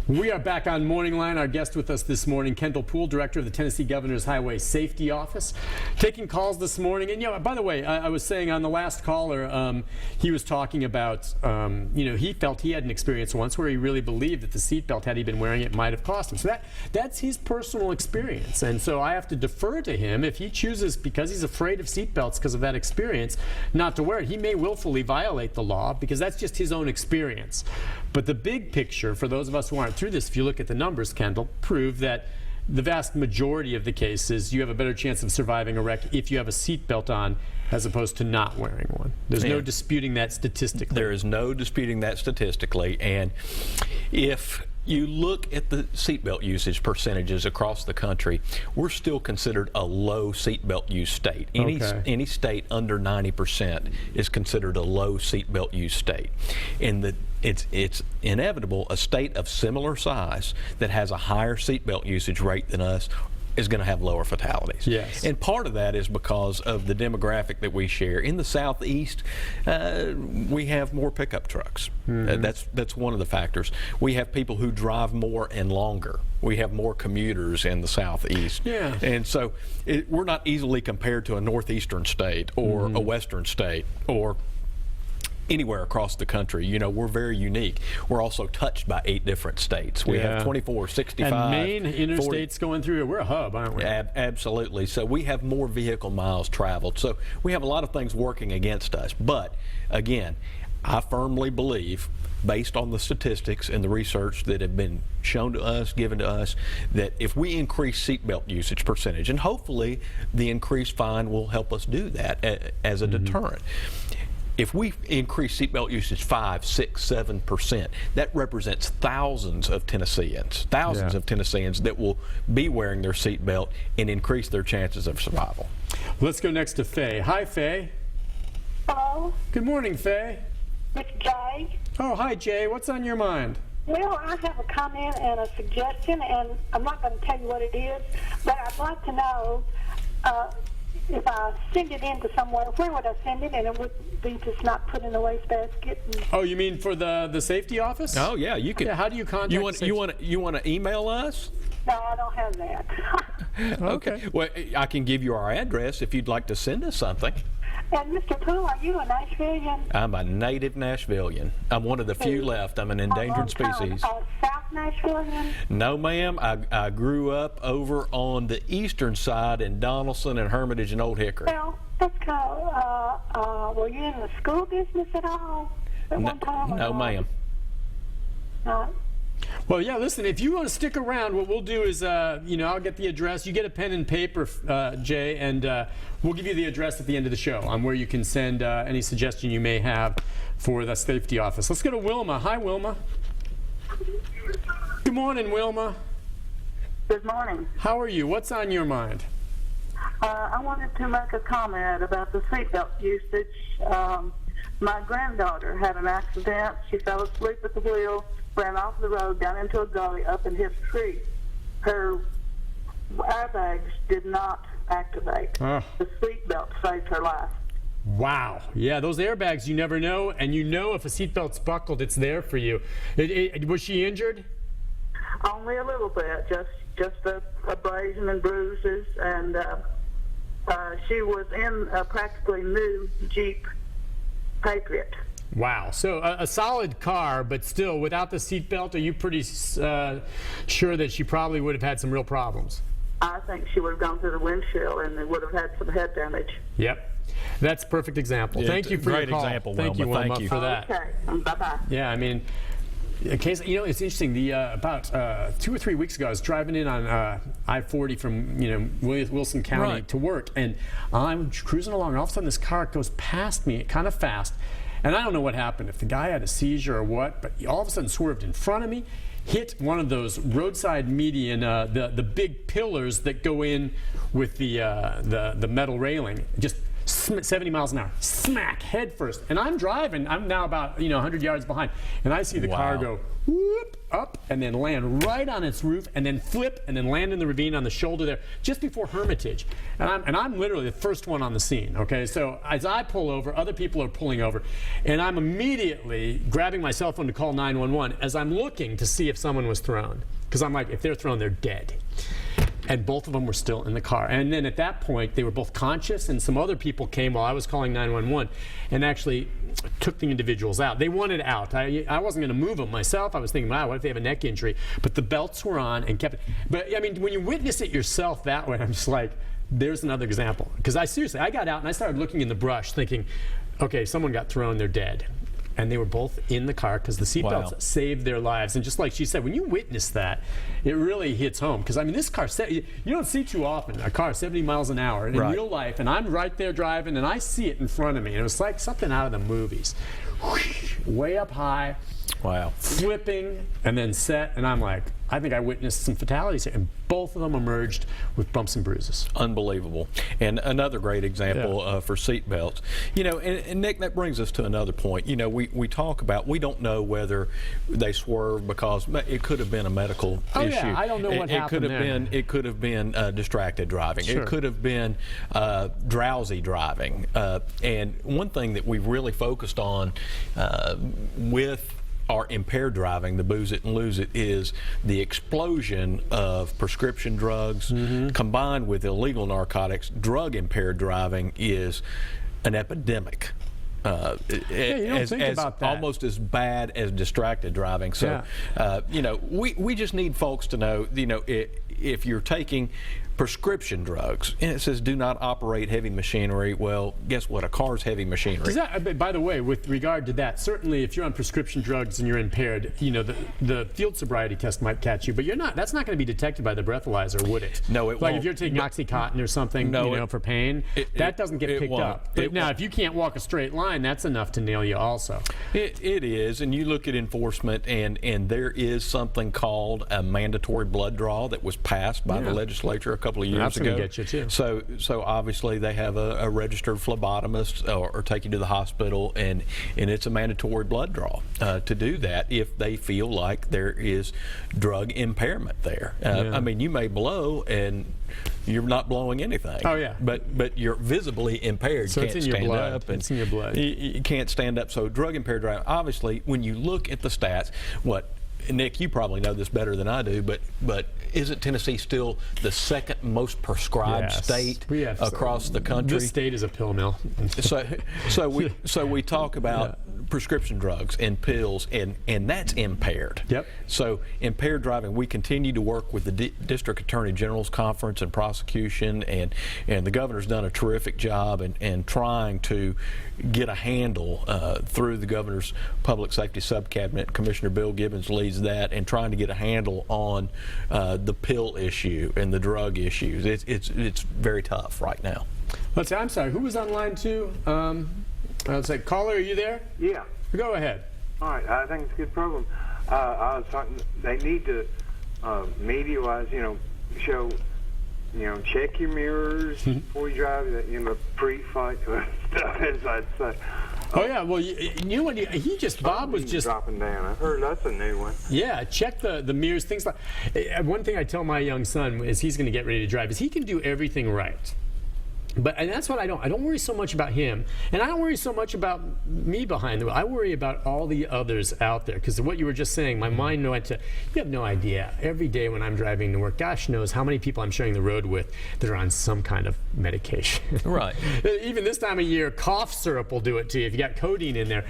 We are back on Morning Line. Our guest with us this morning, Kendall Poole, Director of the Tennessee Governor's Highway Safety Office, taking calls this morning. And, by the way, I was saying on the last caller, he was talking about, he felt he had an experience once where he really believed that the seatbelt, had he been wearing it, might have cost him. So that's his personal experience. And so I have to defer to him. If he chooses, because he's afraid of seatbelts because of that experience, not to wear it, he may willfully violate the law because that's just his own experience. But the big picture, for those of us who aren't through this, if you look at the numbers, Kendall, prove that the vast majority of the cases, you have a better chance of surviving a wreck if you have a seatbelt on as opposed to not wearing one. There's no disputing that statistically. There is no disputing that statistically. And if you look at the seatbelt usage percentages across the country, we're still considered a low seatbelt use state. Any state under 90% is considered a low seatbelt use state. And it's inevitable a state of similar size that has a higher seatbelt usage rate than us is going to have lower fatalities. Yes. And part of that is because of the demographic that we share. In the Southeast, we have more pickup trucks. That's one of the factors. We have people who drive more and longer. We have more commuters in the Southeast. Yeah. And so we're not easily compared to a northeastern state or a western state or anywhere across the country. We're very unique. We're also touched by 8 different states. We have 24, 65, and main interstates 40. Going through here. We're a hub, aren't we? Absolutely. So we have more vehicle miles traveled. So we have a lot of things working against us. But again, I firmly believe, based on the statistics and the research that have been shown to us, given to us, that if we increase seatbelt usage percentage, and hopefully the increased fine will help us do that as a deterrent. If we increase seatbelt usage 5, 6, 7%, that represents thousands of Tennesseans that will be wearing their seatbelt and increase their chances of survival. Let's go next to Faye. Hi, Faye. Hello, Good morning, Faye. it's Jay. Oh, hi, Jay. What's on your mind? Well, I have a comment and a suggestion, and I'm not going to tell you what it is, but I'd like to know if I send it into somewhere, where would I send it? And it would be just not put in the wastebasket. Oh, you mean for the safety office? Oh yeah, you can. Yeah, how do you contact? You want to email us? No, I don't have that. Okay. Well, I can give you our address if you'd like to send us something. And Mr. Poole, are you a Nashvilleian? I'm a native Nashvilleian. I'm one of the few left. I'm an endangered species. South Nashvilleian? No, ma'am. I grew up over on the eastern side in Donaldson and Hermitage and Old Hickory. Well, that's kind of, were you in the school business at all at one time? No, ma'am. Well, yeah, listen, if you want to stick around, what we'll do is, I'll get the address. You get a pen and paper, Jay, and we'll give you the address at the end of the show on where you can send any suggestion you may have for the safety office. Let's go to Wilma. Hi, Wilma. Good morning, Wilma. Good morning. How are you? What's on your mind? I wanted to make a comment about the seatbelt usage. My granddaughter had an accident. She fell asleep at the wheel, ran off the road, down into a gully, up and hit a tree. Her airbags did not activate. The seatbelt saved her life. Wow. Yeah, those airbags, you never know. And if a seatbelt's buckled, it's there for you. Was she injured? Only a little bit, just abrasion and bruises. And she was in a practically new Jeep Patriot. Wow. So a solid car, but still, without the seatbelt, are you pretty sure that she probably would have had some real problems? I think she would have gone through the windshield and would have had some head damage. Yep. That's a perfect example. Yeah, Thank you for your call. Great example, Thank you, Wilma. Wilma, Thank you for that. Okay. Bye-bye. Yeah, I mean, in case, it's interesting. About 2 or 3 weeks ago, I was driving in on I-40 from Wilson County to work, and I'm cruising along, and all of a sudden this car goes past me kind of fast, and I don't know what happened, if the guy had a seizure or what, but he all of a sudden swerved in front of me, hit one of those roadside median, the big pillars that go in with the metal railing, just 70 miles an hour, smack, head first. And I'm driving, I'm now about 100 yards behind, and I see the car go whoop up and then land right on its roof and then flip and then land in the ravine on the shoulder there just before Hermitage. And I'm literally the first one on the scene, okay? So as I pull over, other people are pulling over, and I'm immediately grabbing my cell phone to call 911 as I'm looking to see if someone was thrown. Because I'm like, if they're thrown, they're dead. And both of them were still in the car. And then at that point, they were both conscious, and some other people came while I was calling 911 and actually took the individuals out. They wanted out. I wasn't going to move them myself. I was thinking, wow, what if they have a neck injury? But the belts were on and kept it. But I mean, when you witness it yourself that way, I'm just like, there's another example. Because I got out and I started looking in the brush thinking, okay, someone got thrown, they're dead. And they were both in the car because the seatbelts saved their lives. And just like she said, when you witness that, it really hits home. Because, I mean, this car, you don't see too often a car 70 miles an hour in real life. And I'm right there driving, and I see it in front of me. And it was like something out of the movies. Whoosh, way up high. Wow. Flipping and then set. And I'm like, I think I witnessed some fatalities here. And both of them emerged with bumps and bruises. Unbelievable. And another great example for seat belts. You know, and Nick, that brings us to another point. You know, we talk about, we don't know whether they swerved because it could have been a medical issue. Yeah, I don't know what happened there. It could have been distracted driving. Sure. It could have been drowsy driving. And one thing that we've really focused on with our impaired driving, the booze it and lose it, is the explosion of prescription drugs combined with illegal narcotics. Drug impaired driving is an epidemic. You don't think about that. Almost as bad as distracted driving. So, you know, we just need folks to know, you know, if you're taking prescription drugs and it says do not operate heavy machinery, well, guess what? A car's heavy machinery. By the way, with regard to that, certainly if you're on prescription drugs and you're impaired, you know, the field sobriety test might catch you, but you're not. That's not going to be detected by the breathalyzer, would it? No, it won't. Like if you're taking OxyContin or something, for pain, that doesn't get picked up. But now, if you can't walk a straight line, that's enough to nail you also. It is, and you look at enforcement, and there is something called a mandatory blood draw that was passed by the legislature a couple of years That's ago. Going to get you too. So obviously they have a registered phlebotomist or take you to the hospital, and it's a mandatory blood draw to do that if they feel like there is drug impairment there. I mean, you may blow and you're not blowing anything. Oh yeah. But you're visibly impaired. So you can't it's in your stand blood. up. And it's in your blood. You can't stand up. So drug impaired driving. Obviously, when you look at the stats, Nick, you probably know this better than I do, but isn't Tennessee still the second most prescribed state across the country? This state is a pill mill. so we talk about prescription drugs and pills, and that's impaired. Yep. So impaired driving, we continue to work with the District Attorney General's Conference and prosecution, and the governor's done a terrific job in trying to get a handle through the governor's public safety subcabinet. Commissioner Bill Gibbons leads that, and trying to get a handle on the pill issue and the drug issues. It's very tough right now. Let's see, I'm sorry, who was on line two? Let's say, caller, are you there? Yeah. Go ahead. All right. I think it's a good program. I was talking. They need to, media-wise, show, check your mirrors before you drive. Pre-fight stuff, as I'd say. Oh yeah. Well, you know what? Bob was just dropping down. I heard that's a new one. Yeah. Check the mirrors. Things like. One thing I tell my young son is he's going to get ready to drive is he can do everything right. And that's what I don't worry so much about him, and I don't worry so much about me behind the wheel. I worry about all the others out there, because what you were just saying, my mind went to, you have no idea. Every day when I'm driving to work, gosh knows how many people I'm sharing the road with that are on some kind of medication. Right. Even this time of year, cough syrup will do it to you if you got codeine in there.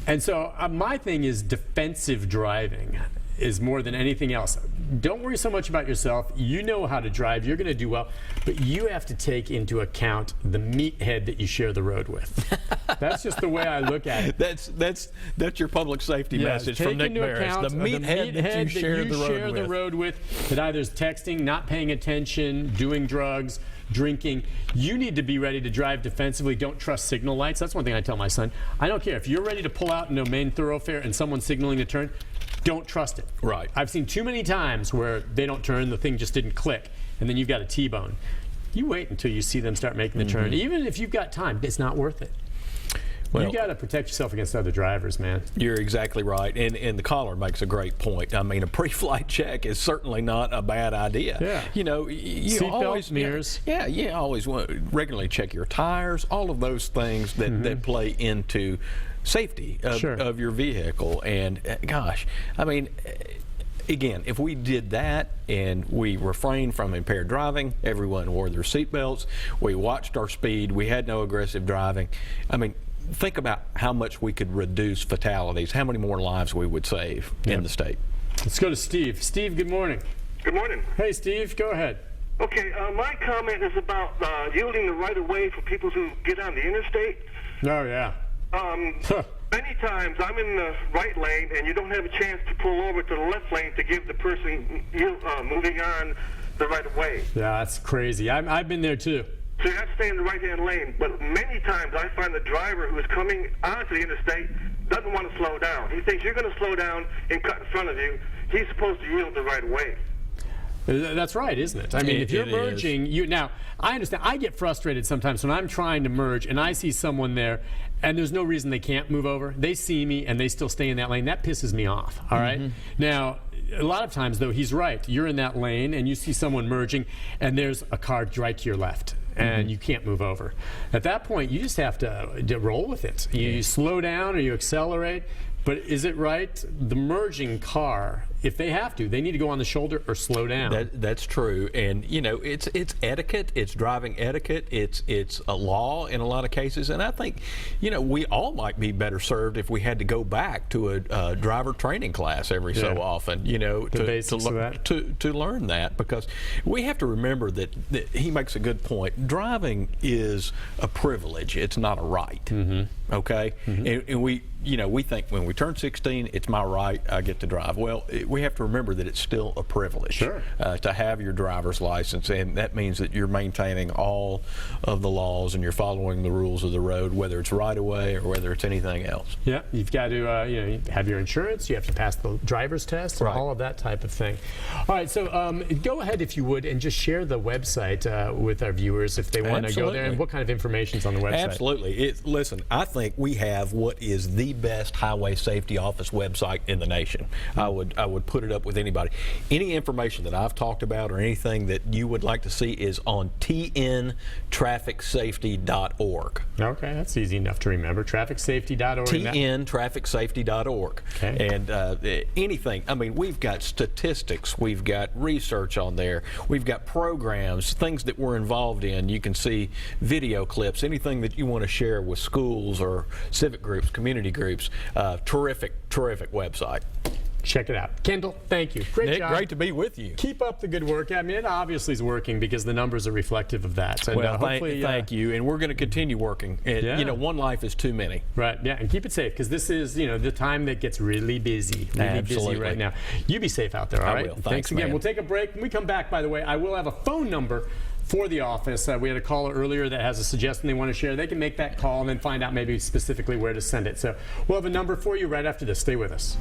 And so my thing is defensive driving is more than anything else. Don't worry so much about yourself. You know how to drive. You're going to do well. But you have to take into account the meathead that you share the road with. That's just the way I look at it. That's your public safety message from Nick Barris. The meathead that you share the road with. That either is texting, not paying attention, doing drugs, drinking. You need to be ready to drive defensively. Don't trust signal lights. That's one thing I tell my son. I don't care. If you're ready to pull out into a main thoroughfare and someone's signaling to turn, don't trust it. Right. I've seen too many times where they don't turn, the thing just didn't click, and then you've got a T-bone. You wait until you see them start making the turn. Even if you've got time, it's not worth it. Well, you got to protect yourself against other drivers, man. You're exactly right, and the caller makes a great point. I mean, a pre-flight check is certainly not a bad idea. Yeah. You know, you Seatbelt, always mirrors. Yeah, you always want to regularly check your tires. All of those things that play into safety of your vehicle. And gosh, I mean, again, if we did that and we refrained from impaired driving, everyone wore their seatbelts, we watched our speed, we had no aggressive driving. I mean, think about how much we could reduce fatalities, how many more lives we would save in the state. Let's go to Steve. Steve, good morning. Good morning. Hey, Steve, go ahead. Okay, my comment is about yielding the right of way for people who get on the interstate. Oh, yeah. Many times I'm in the right lane and you don't have a chance to pull over to the left lane to give the person moving on the right of way. Yeah, that's crazy. I've been there too. So you have to stay in the right-hand lane. But many times I find the driver who is coming onto the interstate doesn't want to slow down. He thinks you're going to slow down and cut in front of you. He's supposed to yield the right of way. That's right, isn't it? I mean, if you're merging, now, I understand. I get frustrated sometimes when I'm trying to merge and I see someone there and there's no reason they can't move over. They see me and they still stay in that lane. That pisses me off, all right? Now, a lot of times, though, he's right. You're in that lane and you see someone merging and there's a car right to your left. And you can't move over. At that point, you just have to roll with it. You slow down or you accelerate. But is it right? The merging car, if they have to, they need to go on the shoulder or slow down. That's true, and you know it's etiquette, it's driving etiquette, it's a law in a lot of cases, and I think we all might be better served if we had to go back to a driver training class every so often, to learn that, because we have to remember that he makes a good point. Driving is a privilege; it's not a right. Okay, and we think when we turn 16, it's my right, I get to drive. Well, we have to remember that it's still a privilege to have your driver's license, and that means that you're maintaining all of the laws and you're following the rules of the road, whether it's right of way or whether it's anything else. Yeah, you've got to you have your insurance, you have to pass the driver's test, and all of that type of thing. All right, so go ahead, if you would, and just share the website with our viewers if they want to go there, and what kind of information is on the website. Absolutely. Listen, I think we have what is the best highway safety office website in the nation. I would put it up with anybody. Any information that I've talked about or anything that you would like to see is on tntrafficsafety.org. Okay, that's easy enough to remember. Trafficsafety.org. tntrafficsafety.org. Okay. And anything. I mean, we've got statistics, we've got research on there, we've got programs, things that we're involved in. You can see video clips, anything that you want to share with schools or civic groups, community groups. Terrific website. Check it out. Kendall, thank you. Great Nick, job. great to be with you. Keep up the good work. I mean, it obviously is working because the numbers are reflective of that. And, well, hopefully, thank you. And we're going to continue working. One life is too many. Right, yeah, and keep it safe because this is, the time that gets really busy. Really busy right now. You be safe out there, all right? I will. Thanks again. Man. We'll take a break. When we come back, by the way, I will have a phone number for the office. We had a caller earlier that has a suggestion they want to share. They can make that call and then find out maybe specifically where to send it. So we'll have a number for you right after this. Stay with us.